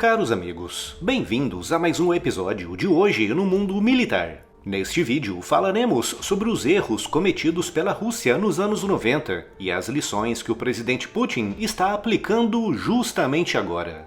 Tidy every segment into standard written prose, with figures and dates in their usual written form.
Caros amigos, bem-vindos a mais um episódio de Hoje no Mundo Militar. Neste vídeo falaremos sobre os erros cometidos pela Rússia nos anos 90 e as lições que o presidente Putin está aplicando justamente agora.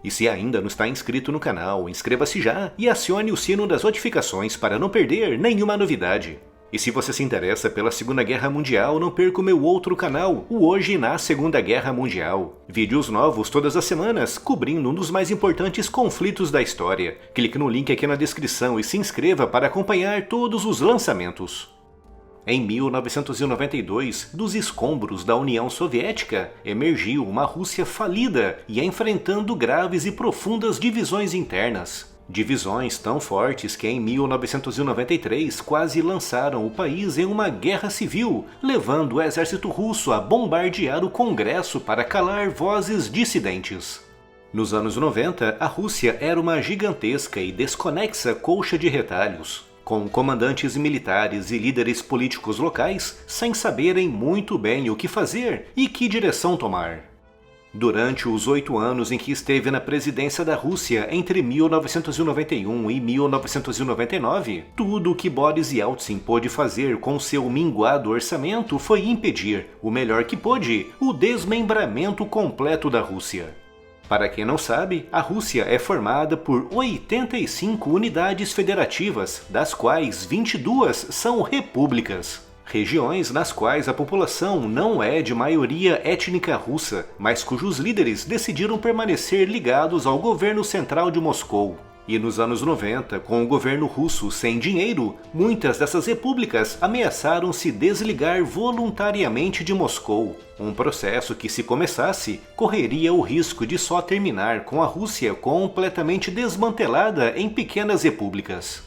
E se ainda não está inscrito no canal, inscreva-se já e acione o sino das notificações para não perder nenhuma novidade. E se você se interessa pela Segunda Guerra Mundial, não perca o meu outro canal, o Hoje na Segunda Guerra Mundial. Vídeos novos todas as semanas, cobrindo um dos mais importantes conflitos da história. Clique no link aqui na descrição e se inscreva para acompanhar todos os lançamentos. Em 1992, dos escombros da União Soviética, emergiu uma Rússia falida e enfrentando graves e profundas divisões internas. Divisões tão fortes que em 1993 quase lançaram o país em uma guerra civil, levando o exército russo a bombardear o Congresso para calar vozes dissidentes. Nos anos 90, a Rússia era uma gigantesca e desconexa colcha de retalhos, com comandantes militares e líderes políticos locais sem saberem muito bem o que fazer e que direção tomar. Durante os 8 anos em que esteve na presidência da Rússia entre 1991 e 1999, tudo o que Boris Yeltsin pôde fazer com seu minguado orçamento foi impedir, o melhor que pôde, o desmembramento completo da Rússia. Para quem não sabe, a Rússia é formada por 85 unidades federativas, das quais 22 são repúblicas. Regiões nas quais a população não é de maioria étnica russa, mas cujos líderes decidiram permanecer ligados ao governo central de Moscou. E nos anos 90, com o governo russo sem dinheiro, muitas dessas repúblicas ameaçaram se desligar voluntariamente de Moscou, um processo que, se começasse, correria o risco de só terminar com a Rússia completamente desmantelada em pequenas repúblicas.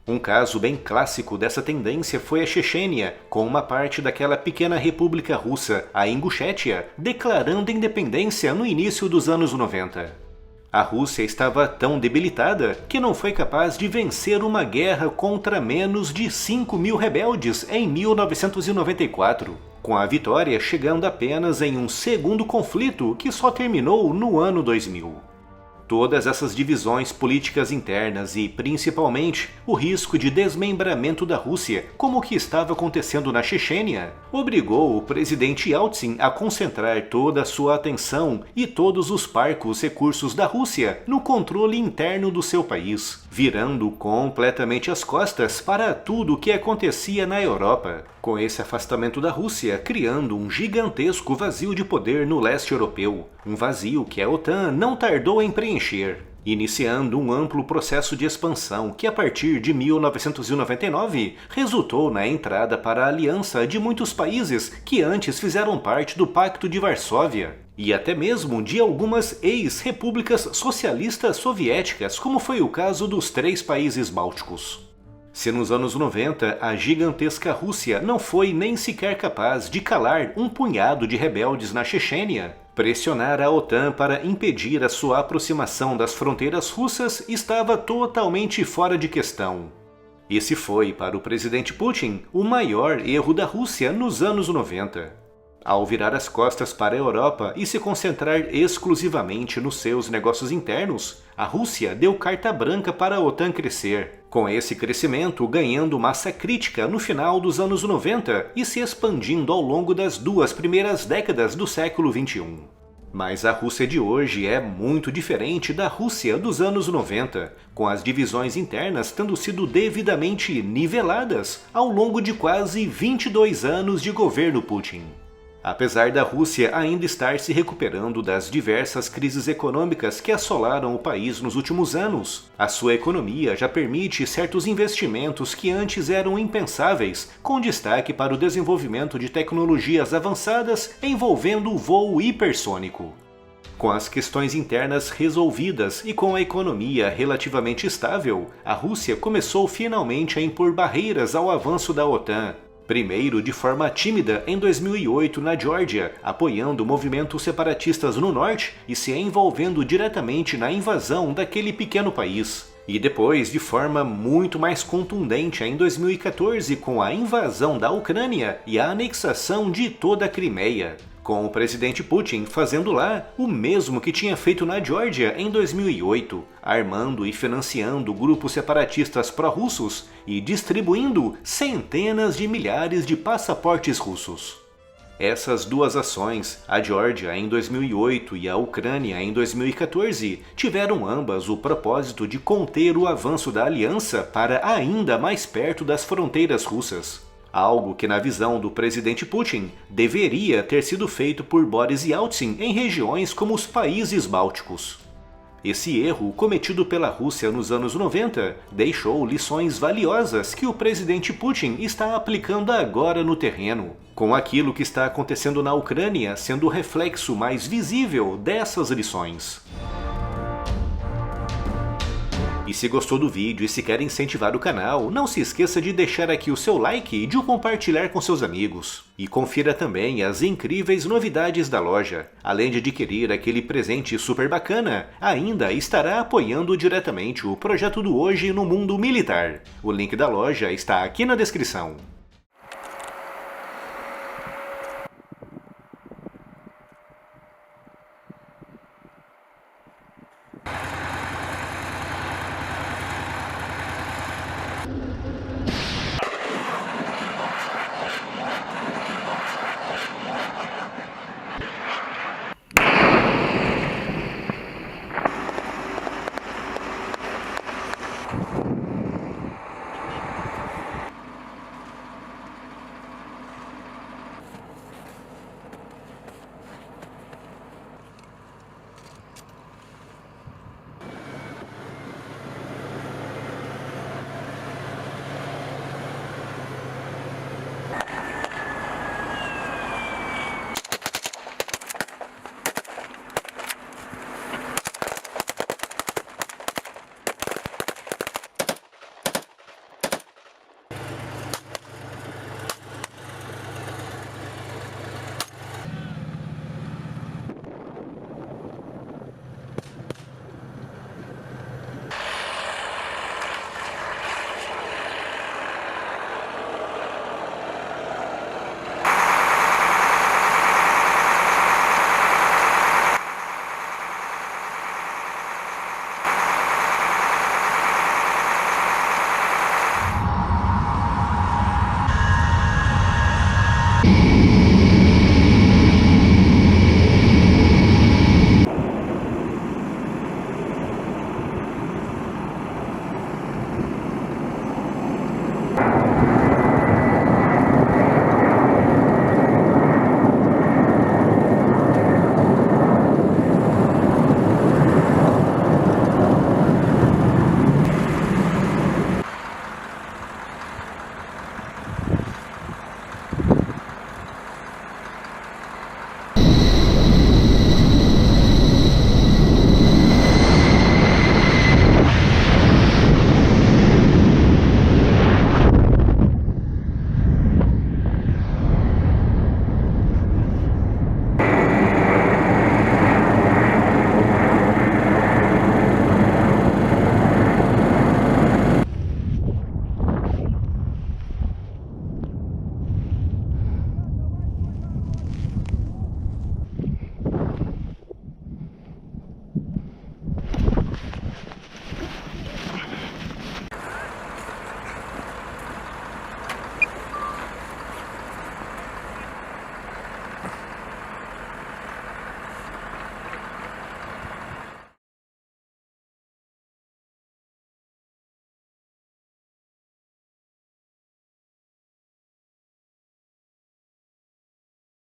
Um caso bem clássico dessa tendência foi a Chechênia, com uma parte daquela pequena república russa, a Ingushétia, declarando independência no início dos anos 90. A Rússia estava tão debilitada que não foi capaz de vencer uma guerra contra menos de 5.000 rebeldes em 1994, com a vitória chegando apenas em um segundo conflito que só terminou no ano 2000. Todas essas divisões políticas internas e, principalmente, o risco de desmembramento da Rússia, como o que estava acontecendo na Chechênia, obrigou o presidente Yeltsin a concentrar toda a sua atenção e todos os parcos recursos da Rússia no controle interno do seu país, virando completamente as costas para tudo o que acontecia na Europa, com esse afastamento da Rússia criando um gigantesco vazio de poder no leste europeu, um vazio que a OTAN não tardou em preencher, iniciando um amplo processo de expansão que a partir de 1999 resultou na entrada para a aliança de muitos países que antes fizeram parte do Pacto de Varsóvia, e até mesmo de algumas ex-repúblicas socialistas soviéticas, como foi o caso dos 3 países bálticos. Se nos anos 90 a gigantesca Rússia não foi nem sequer capaz de calar um punhado de rebeldes na Chechênia, pressionar a OTAN para impedir a sua aproximação das fronteiras russas estava totalmente fora de questão. Esse foi, para o presidente Putin, o maior erro da Rússia nos anos 90. Ao virar as costas para a Europa e se concentrar exclusivamente nos seus negócios internos, a Rússia deu carta branca para a OTAN crescer, com esse crescimento ganhando massa crítica no final dos anos 90 e se expandindo ao longo das 2 primeiras décadas do século XXI. Mas a Rússia de hoje é muito diferente da Rússia dos anos 90, com as divisões internas tendo sido devidamente niveladas ao longo de quase 22 anos de governo Putin. Apesar da Rússia ainda estar se recuperando das diversas crises econômicas que assolaram o país nos últimos anos, a sua economia já permite certos investimentos que antes eram impensáveis, com destaque para o desenvolvimento de tecnologias avançadas envolvendo o voo hipersônico. Com as questões internas resolvidas e com a economia relativamente estável, a Rússia começou finalmente a impor barreiras ao avanço da OTAN. Primeiro de forma tímida em 2008 na Geórgia, apoiando movimentos separatistas no norte e se envolvendo diretamente na invasão daquele pequeno país. E depois de forma muito mais contundente em 2014 com a invasão da Ucrânia e a anexação de toda a Crimeia, com o presidente Putin fazendo lá o mesmo que tinha feito na Geórgia em 2008, armando e financiando grupos separatistas pró-russos e distribuindo centenas de milhares de passaportes russos. Essas duas ações, a Geórgia em 2008 e a Ucrânia em 2014, tiveram ambas o propósito de conter o avanço da aliança para ainda mais perto das fronteiras russas. Algo que, na visão do presidente Putin, deveria ter sido feito por Boris Yeltsin em regiões como os países bálticos. Esse erro, cometido pela Rússia nos anos 90, deixou lições valiosas que o presidente Putin está aplicando agora no terreno, com aquilo que está acontecendo na Ucrânia sendo o reflexo mais visível dessas lições. E se gostou do vídeo e se quer incentivar o canal, não se esqueça de deixar aqui o seu like e de o compartilhar com seus amigos. E confira também as incríveis novidades da loja. Além de adquirir aquele presente super bacana, ainda estará apoiando diretamente o projeto do Hoje no Mundo Militar. O link da loja está aqui na descrição.